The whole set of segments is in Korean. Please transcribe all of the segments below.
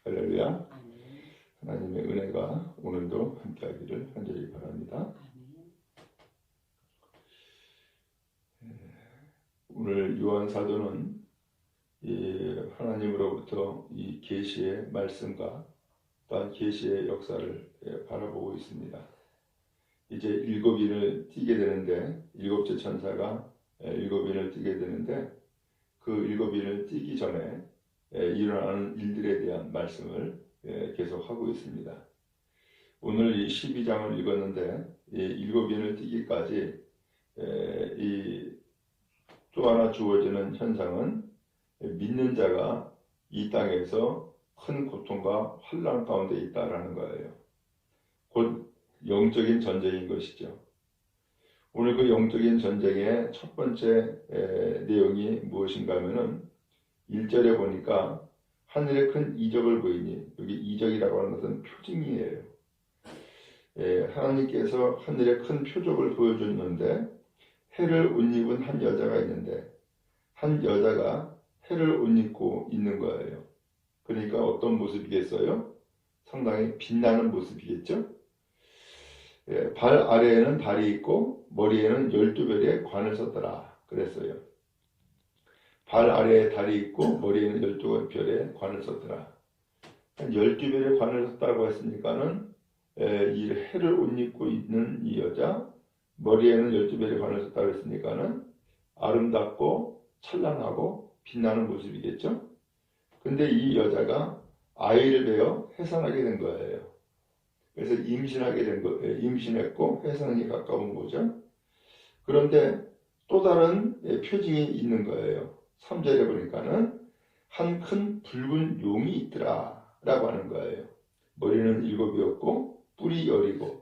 할렐루야. 아멘. 하나님의 은혜가 오늘도 함께하기를 간절히 바랍니다. 오늘 요한 사도는 하나님으로부터 이 계시의 말씀과 또한 계시의 역사를 바라보고 있습니다. 이제 일곱인을 띠게 되는데, 일곱째 천사가 일곱인을 띠게 되는데, 그 일곱인을 띠기 전에 일어나는 일들에 대한 말씀을 계속 하고 있습니다. 오늘 이 12장을 읽었는데, 이 일곱인을 띠기까지 또 하나 주어지는 현상은 믿는 자가 이 땅에서 큰 고통과 환난 가운데 있다라는 거예요. 곧 영적인 전쟁인 것이죠. 오늘 그 영적인 전쟁의 첫 번째 내용이 무엇인가 하면은 1절에 보니까 하늘에 큰 이적을 보이니, 여기 이적이라고 하는 것은 표징이에요. 하나님께서 하늘에 큰 표적을 보여줬는데, 해를 옷 입은 한 여자가 있는데, 한 여자가 해를 옷 입고 있는 거예요. 그러니까 어떤 모습이겠어요? 상당히 빛나는 모습이겠죠? 발 아래에는 달이 있고 머리에는 12별의 관을 썼더라 그랬어요. 발 아래에 달이 있고 머리에는 12별의 관을 썼더라. 12별의 관을 썼다고 했으니까는 이 해를 옷 입고 있는 이 여자, 머리에는 12별의 관을 썼다고 했으니까는 아름답고 찬란하고 빛나는 모습이겠죠? 근데 이 여자가 아이를 베어 해산하게 된 거예요. 그래서 임신하게 된 거예요. 임신했고 해산에 가까운 거죠. 그런데 또 다른 표징이 있는 거예요. 3절에 보니까는 한 큰 붉은 용이 있더라 라고 하는 거예요. 머리는 7이었고 뿔이 10이고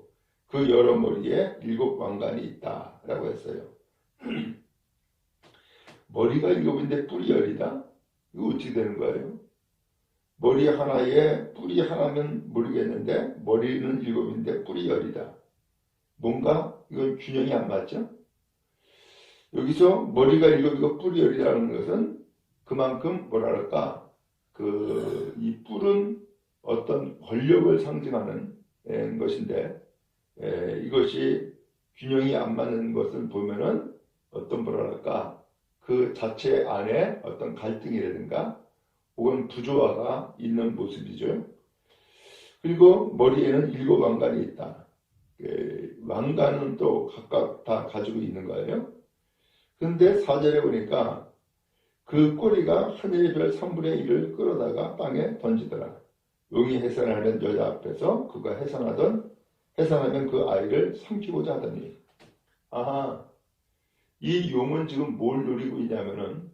그 여러 머리에 7 왕관이 있다 라고 했어요. 머리가 7인데 뿔이 10이다? 이거 어떻게 되는 거예요? 머리 하나에 뿔이 하나면 모르겠는데 머리는 7인데 뿔이 10이다. 뭔가 이건 균형이 안 맞죠? 여기서 머리가 7이고 뿔이 10이라는 것은 그만큼 뭐랄까 이 뿔은 어떤 권력을 상징하는 것인데 이것이 균형이 안 맞는 것을 보면은 어떤 뭐랄까 그 자체 안에 어떤 갈등이라든가 혹은 부조화가 있는 모습이죠. 그리고 머리에는 7 왕관이 있다. 왕관은 또 각각 다 가지고 있는 거예요. 그런데 4절에 보니까 그 꼬리가 하늘의 별 3분의 1을 끌어다가 땅에 던지더라. 용이 해산하는 여자 앞에서 그가 해산하면 그 아이를 삼키고자 하더니, 이 용은 지금 뭘 노리고 있냐면은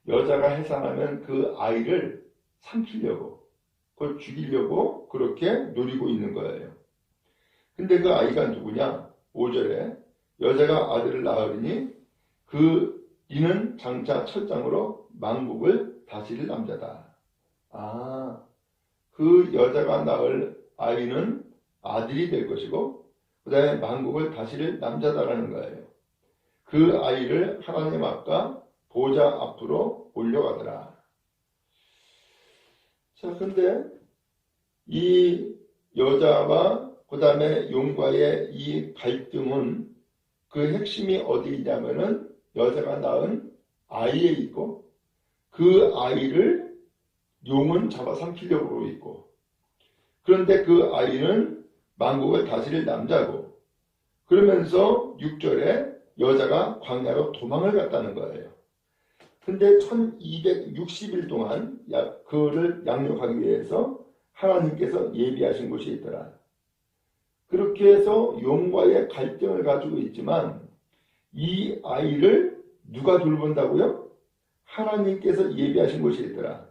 여자가 해산하면 그 아이를 삼키려고, 그걸 죽이려고 그렇게 노리고 있는 거예요. 근데 그 아이가 누구냐? 5절에 여자가 아들을 낳으리니 이는 장차 첫장으로 만국을 다스릴 남자다. 그 여자가 낳을 아이는 아들이 될 것이고 그 다음에 만국을 다스릴 남자다라는 거예요. 그 아이를 하나님 앞과 보좌 앞으로 올려가더라. 자, 근데 이 여자와 그 다음에 용과의 이 갈등은 그 핵심이 어디 있냐면은 여자가 낳은 아이에 있고 그 아이를 용은 잡아삼키려고 있고, 그런데 그 아이는 만국을 다스릴 남자고, 그러면서 6절에 여자가 광야로 도망을 갔다는 거예요. 근데 1260일 동안 그를 양육하기 위해서 하나님께서 예비하신 곳이 있더라. 그렇게 해서 용과의 갈등을 가지고 있지만 이 아이를 누가 돌본다고요? 하나님께서 예비하신 곳이 있더라.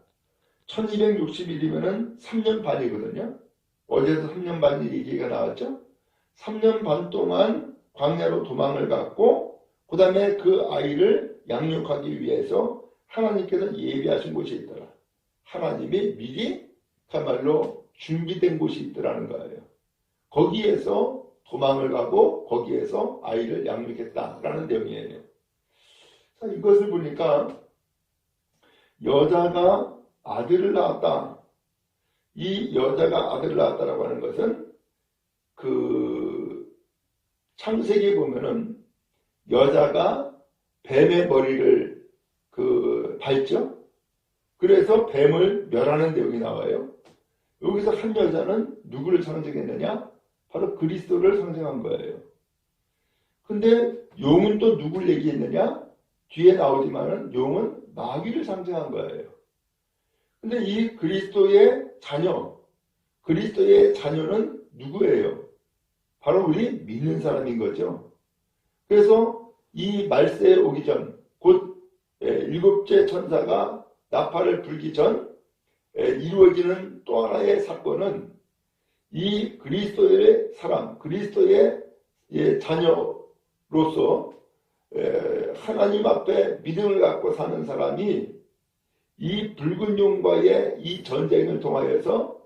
1260일이면은 3년 반이거든요. 어제도 3년 반 얘기가 나왔죠. 3년 반 동안 광야로 도망을 갔고 그 다음에 그 아이를 양육하기 위해서 하나님께서 예비하신 곳이 있더라. 하나님이 미리 그야말로 준비된 곳이 있더라는 거예요. 거기에서 도망을 가고 거기에서 아이를 양육했다라는 내용이에요. 자, 이것을 보니까 여자가 아들을 낳았다. 이 여자가 아들을 낳았다라고 하는 것은 그 창세기에 보면은 여자가 뱀의 머리를 밟죠. 그래서 뱀을 멸하는 내용이 나와요. 여기서 한 여자는 누구를 상징했느냐? 바로 그리스도를 상징한 거예요. 근데 용은 또 누굴 얘기했느냐? 뒤에 나오지만은 용은 마귀를 상징한 거예요. 근데 이 그리스도의 자녀는 누구예요? 바로 우리 믿는 사람인 거죠. 그래서 이 말세에 오기 전, 곧 일곱째 천사가 나팔을 불기 전 이루어지는 또 하나의 사건은 이 그리스도의 사람, 그리스도의 자녀로서 하나님 앞에 믿음을 갖고 사는 사람이 이 붉은 용과의 이 전쟁을 통하여서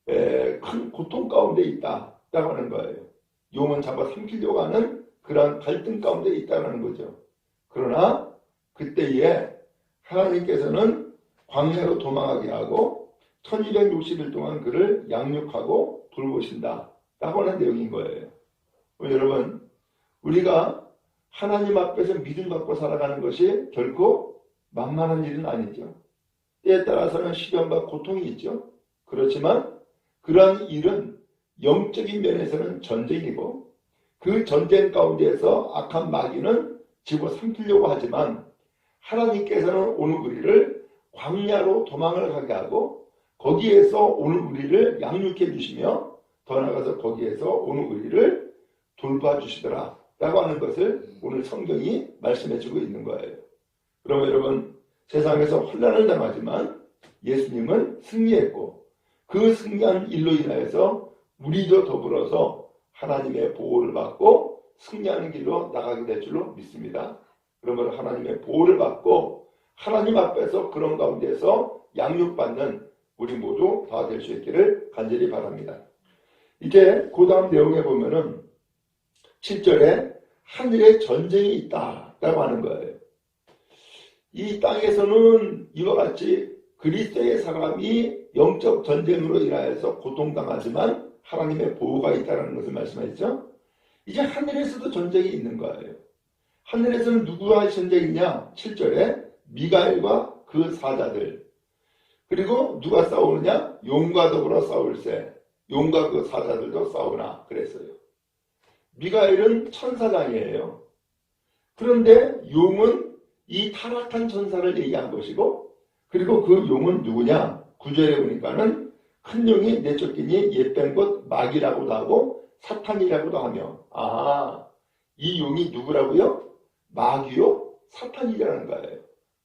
큰 고통 가운데 있다라고 하는 거예요. 용은 잡아삼키려고 하는 그러한 갈등 가운데 있다는 거죠. 그러나 그때에 하나님께서는 광야로 도망하게 하고 1260일 동안 그를 양육하고 돌보신다 라고 하는 내용인 거예요. 여러분, 우리가 하나님 앞에서 믿음 갖고 살아가는 것이 결코 만만한 일은 아니죠. 때에 따라서는 시련과 고통이 있죠. 그렇지만 그러한 일은 영적인 면에서는 전쟁이고 그 전쟁 가운데에서 악한 마귀는 집어삼키려고 하지만 하나님께서는 오늘 우리를 광야로 도망을 가게 하고 거기에서 오늘 우리를 양육해 주시며 더 나아가서 거기에서 오늘 우리를 돌봐주시더라 라고 하는 것을 오늘 성경이 말씀해 주고 있는 거예요. 그러면 여러분, 세상에서 혼란을 당하지만 예수님은 승리했고 그 승리한 일로 인하여서 우리도 더불어서 하나님의 보호를 받고 승리하는 길로 나가게 될 줄로 믿습니다. 그러면 하나님의 보호를 받고 하나님 앞에서 그런 가운데서 양육받는 우리 모두 다 될 수 있기를 간절히 바랍니다. 이제 그 다음 내용에 보면은 7절에 하늘에 전쟁이 있다라고 하는 거예요. 이 땅에서는 이와 같이 그리스도의 사람이 영적 전쟁으로 인하여서 고통당하지만 하나님의 보호가 있다는 것을 말씀하셨죠. 이제 하늘에서도 전쟁이 있는 거예요. 하늘에서는 누구와 전쟁이냐? 7절에 미가엘과 그 사자들. 그리고 누가 싸우느냐? 용과 더불어 싸울세. 용과 그 사자들도 싸우나 그랬어요. 미가엘은 천사장이에요. 그런데 용은 이 타락한 천사를 얘기한 것이고, 그리고 그 용은 누구냐? 9절에 보니까는 큰 용이 내쫓기니 옛뺀 것 마귀라고도 하고 사탄이라고도 하며, 이 용이 누구라고요? 마귀요? 사탄이라는 거예요.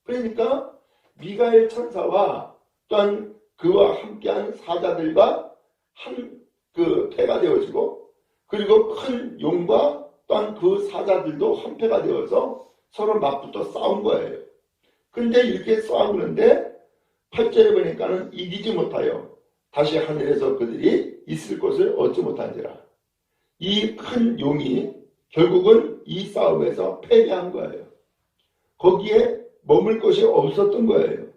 그러니까 미가엘 천사와 또한 그와 함께한 사자들과 한 패가 되어지고, 그리고 큰 용과 또한 그 사자들도 한 패가 되어서 서로 맞붙어 싸운 거예요. 근데 이렇게 싸우는데 8절에 보니까는 이기지 못하여 다시 하늘에서 그들이 있을 곳을 얻지 못한지라. 이 큰 용이 결국은 이 싸움에서 패배한 거예요. 거기에 머물 곳이 없었던 거예요.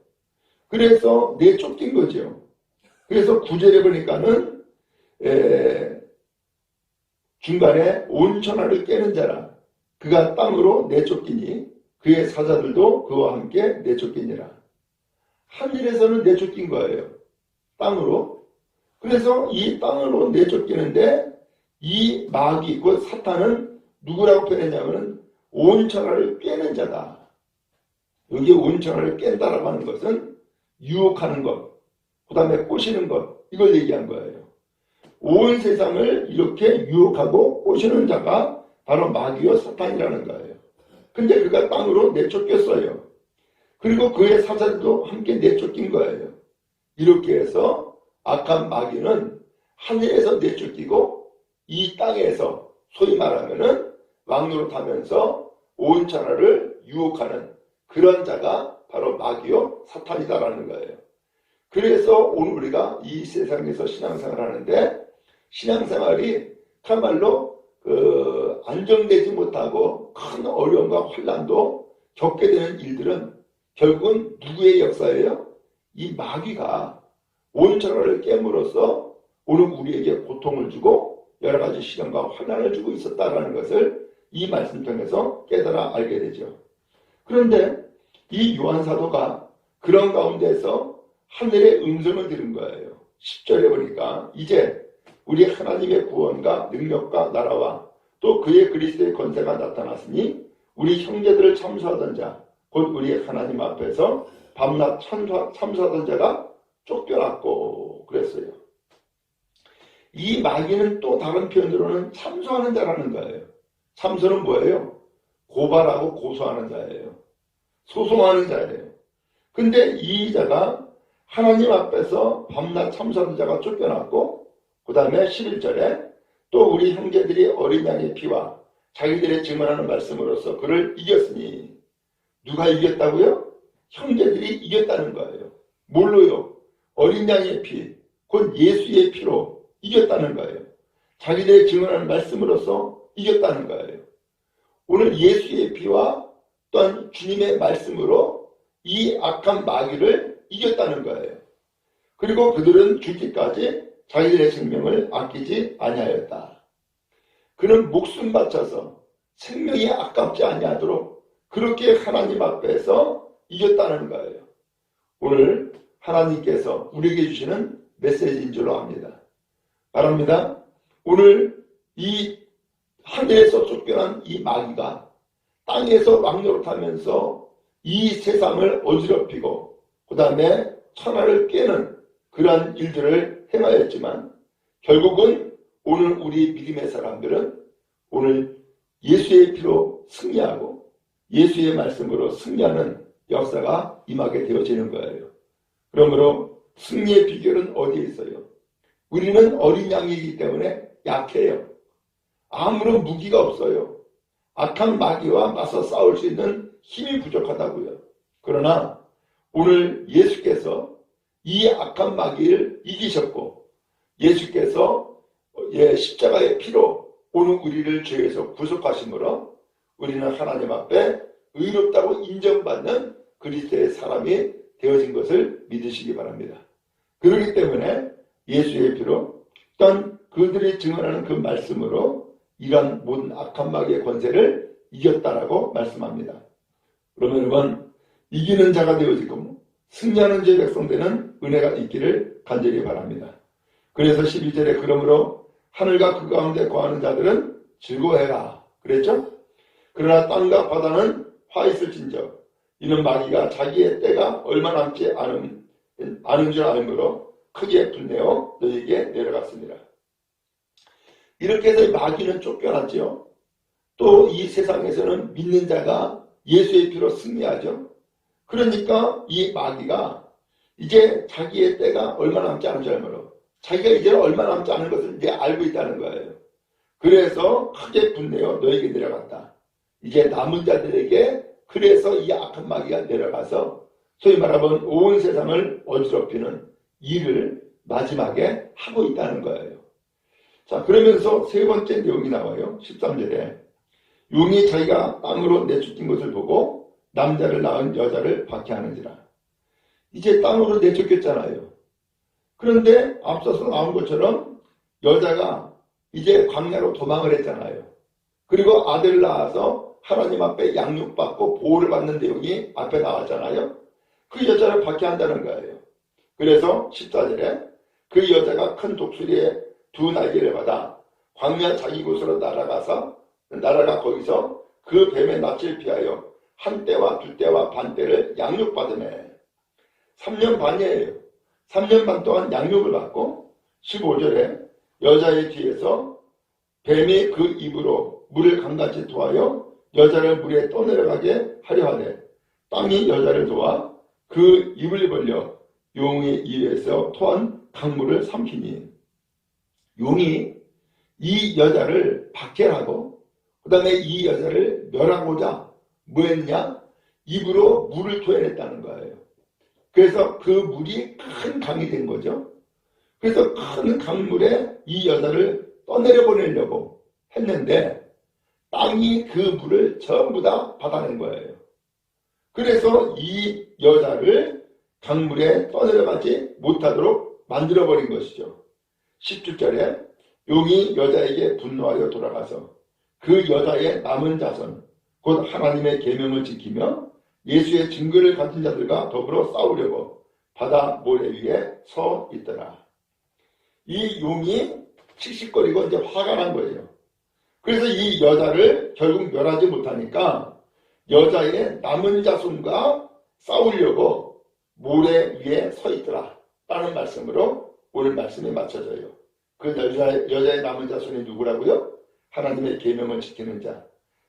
그래서 내쫓긴 거죠. 그래서 9절에 보니까는 중간에 온 천하를 깨는 자라. 그가 땅으로 내쫓기니 그의 사자들도 그와 함께 내쫓기니라. 하늘에서는 내쫓긴 거예요. 땅으로. 그래서 이 땅으로 내쫓기는데 이 마귀, 그 사탄은 누구라고 표현했냐면 온 천하를 깨는 자다. 여기 온 천하를 깬다라고 하는 것은 유혹하는 것, 그 다음에 꼬시는 것, 이걸 얘기한 거예요. 온 세상을 이렇게 유혹하고 꼬시는 자가 바로 마귀와 사탄이라는 거예요. 근데 그가 땅으로 내쫓겼어요. 그리고 그의 사자들도 함께 내쫓긴 거예요. 이렇게 해서 악한 마귀는 하늘에서 내쫓기고 이 땅에서 소위 말하면은 왕노릇하면서 온 천하를 유혹하는 그런 자가 바로 마귀요 사탄이다라는 거예요. 그래서 오늘 우리가 이 세상에서 신앙생활을 하는데 신앙생활이 참말로 안정되지 못하고 큰 어려움과 혼란도 겪게 되는 일들은 결국은 누구의 역사예요? 이 마귀가 온 천하를 깨물어서 오늘 우리에게 고통을 주고 여러 가지 시련과 환난을 주고 있었다라는 것을 이 말씀 통해서 깨달아 알게 되죠. 그런데 이 요한 사도가 그런 가운데서 하늘의 음성을 들은 거예요. 10절에 보니까 이제 우리 하나님의 구원과 능력과 나라와 또 그의 그리스도의 권세가 나타났으니 우리 형제들을 참수하던 자, 곧 우리 하나님 앞에서 밤낮 참수하던 자가 쫓겨났고 그랬어요. 이 마귀는 또 다른 표현으로는 참수하는 자라는 거예요. 참수는 뭐예요? 고발하고 고소하는 자예요. 소송하는 자예요. 근데 이 자가 하나님 앞에서 밤낮 참수하는 자가 쫓겨났고 그 다음에 11절에 또 우리 형제들이 어린 양의 피와 자기들의 증언하는 말씀으로써 그를 이겼으니 누가 이겼다고요? 형제들이 이겼다는 거예요. 뭘로요? 어린 양의 피, 곧 예수의 피로 이겼다는 거예요. 자기들의 증언하는 말씀으로써 이겼다는 거예요. 오늘 예수의 피와 또한 주님의 말씀으로 이 악한 마귀를 이겼다는 거예요. 그리고 그들은 죽기까지 자기들의 생명을 아끼지 아니하였다. 그는 목숨 바쳐서 생명이 아깝지 아니하도록 그렇게 하나님 앞에서 이겼다는 거예요. 오늘 하나님께서 우리에게 주시는 메시지인 줄로 압니다. 바랍니다. 오늘 이 하늘에서 쫓겨난 이 마귀가 땅에서 왕노릇하면서 이 세상을 어지럽히고 그 다음에 천하를 깨는 그러한 일들을 행하였지만 결국은 오늘 우리 믿음의 사람들은 오늘 예수의 피로 승리하고 예수의 말씀으로 승리하는 역사가 임하게 되어지는 거예요. 그러므로 승리의 비결은 어디에 있어요? 우리는 어린 양이기 때문에 약해요. 아무런 무기가 없어요. 악한 마귀와 맞서 싸울 수 있는 힘이 부족하다고요. 그러나 오늘 예수께서 이 악한 마귀를 이기셨고 예수께서 십자가의 피로 오늘 우리를 죄에서 구속하심으로 우리는 하나님 앞에 의롭다고 인정받는 그리스도의 사람이 되어진 것을 믿으시기 바랍니다. 그렇기 때문에 예수의 피로 또한 그들이 증언하는 그 말씀으로 이러한 모든 악한 마귀의 권세를 이겼다라고 말씀합니다. 그러면 여러분 이기는 자가 되어지고 승리하는 자의 백성 되는 은혜가 있기를 간절히 바랍니다. 그래서 12절에 그러므로 하늘과 그 가운데 거하는 자들은 즐거워해라 그랬죠? 그러나 땅과 바다는 화 있을진저 이는 마귀가 자기의 때가 얼마 남지 않은 줄 알므로 크게 분내어 너희에게 내려갔습니다. 이렇게 해서 마귀는 쫓겨났죠. 또 이 세상에서는 믿는 자가 예수의 피로 승리하죠. 그러니까 이 마귀가 이제 자기의 때가 얼마 남지 않은 줄 알므로 자기가 이제 얼마 남지 않은 것을 이제 알고 있다는 거예요. 그래서 크게 분내어 너에게 내려갔다. 이제 남은 자들에게 그래서 이 악한 마귀가 내려가서 소위 말하면 온 세상을 어지럽히는 일을 마지막에 하고 있다는 거예요. 자, 그러면서 세 번째 내용이 나와요. 13절에 용이 자기가 땅으로 내쫓긴 것을 보고 남자를 낳은 여자를 박해하는지라. 이제 땅으로 내쫓겼잖아요. 그런데 앞서서 나온 것처럼 여자가 이제 광야로 도망을 했잖아요. 그리고 아들을 낳아서 하나님 앞에 양육받고 보호를 받는 내용이 앞에 나왔잖아요. 그 여자를 박해한다는 거예요. 그래서 14절에 그 여자가 큰 독수리의 두 날개를 받아 광야 자기 곳으로 날아가 거기서 그 뱀의 낯을 피하여 한 때와 두 때와 반 때를 양육받으매 3년 반이에요. 3년 반 동안 양육을 받고 15절에 여자의 뒤에서 뱀이 그 입으로 물을 강같이 토하여 여자를 물에 떠내려가게 하려 하되 땅이 여자를 도와 그 입을 벌려 용의 입에서 토한 강물을 삼키니 용이 이 여자를 박해하고 그 다음에 이 여자를 멸하고자 뭐했냐? 입으로 물을 토해냈다는 거예요. 그래서 그 물이 큰 강이 된 거죠. 그래서 큰 강물에 이 여자를 떠내려 보내려고 했는데 땅이 그 물을 전부 다 받아낸 거예요. 그래서 이 여자를 강물에 떠내려가지 못하도록 만들어버린 것이죠. 17절에 용이 여자에게 분노하여 돌아가서 그 여자의 남은 자손 곧 하나님의 계명을 지키며 예수의 증거를 가진 자들과 더불어 싸우려고 바다 모래 위에 서 있더라. 이 용이 씩씩거리고 이제 화가 난 거예요. 그래서 이 여자를 결국 멸하지 못하니까 여자의 남은 자손과 싸우려고 모래 위에 서 있더라 라는 말씀으로 오늘 말씀이 맞춰져요. 그 여자의 남은 자손이 누구라고요? 하나님의 계명을 지키는 자,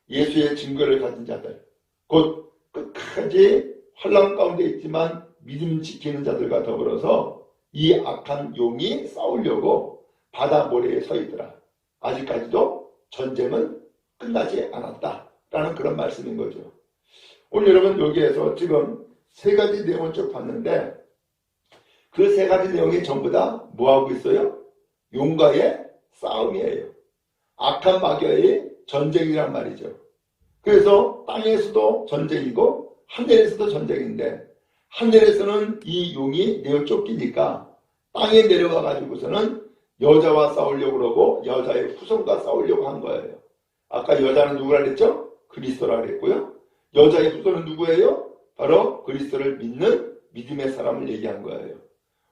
예수의 증거를 가진 자들, 곧 끝까지 환난 가운데 있지만 믿음 지키는 자들과 더불어서 이 악한 용이 싸우려고 바다 모래에 서 있더라. 아직까지도 전쟁은 끝나지 않았다라는 그런 말씀인 거죠. 오늘 여러분 여기에서 지금 세 가지 내용을 쭉 봤는데 그 세 가지 내용이 전부 다 뭐하고 있어요? 용과의 싸움이에요. 악한 마귀의 전쟁이란 말이죠. 그래서 땅에서도 전쟁이고 하늘에서도 전쟁인데 하늘에서는 이 용이 내어 쫓기니까 땅에 내려가 가지고서는 여자와 싸우려고 그러고 여자의 후손과 싸우려고 한 거예요. 아까 여자는 누구라 그랬죠? 그리스도라 그랬고요. 여자의 후손은 누구예요? 바로 그리스도를 믿는 믿음의 사람을 얘기한 거예요.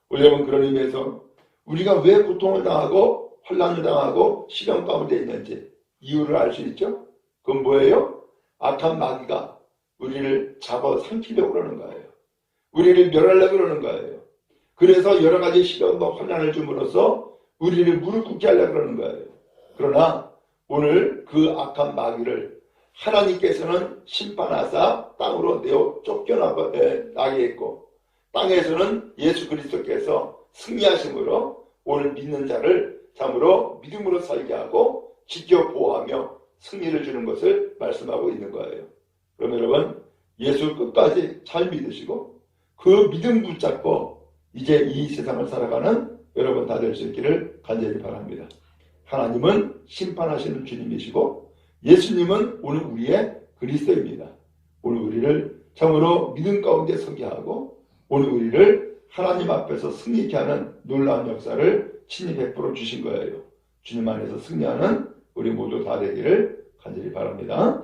우리 여러분 그런 의미에서 우리가 왜 고통을 당하고 환난을 당하고 시련 가운데 있는지 이유를 알 수 있죠? 그건 뭐예요? 악한 마귀가 우리를 잡아삼키려고 그러는 거예요. 우리를 멸하려고 그러는 거예요. 그래서 여러 가지 시련과 환난을 줌으로써 우리를 무릎 꿇게 하려고 그러는 거예요. 그러나 오늘 그 악한 마귀를 하나님께서는 심판하사 땅으로 내어 쫓겨나게 했고 땅에서는 예수 그리스도께서 승리하심으로 오늘 믿는 자를 참으로 믿음으로 살게 하고 지켜 보호하며 승리를 주는 것을 말씀하고 있는 거예요. 그럼 여러분 예수 끝까지 잘 믿으시고 그 믿음 붙잡고 이제 이 세상을 살아가는 여러분 다 될 수 있기를 간절히 바랍니다. 하나님은 심판하시는 주님이시고 예수님은 오늘 우리의 그리스도입니다. 오늘 우리를 참으로 믿음 가운데 서게 하고 오늘 우리를 하나님 앞에서 승리케 하는 놀라운 역사를 친히 베풀어 주신 거예요. 주님 안에서 승리하는 우리 모두 다 되기를 간절히 바랍니다.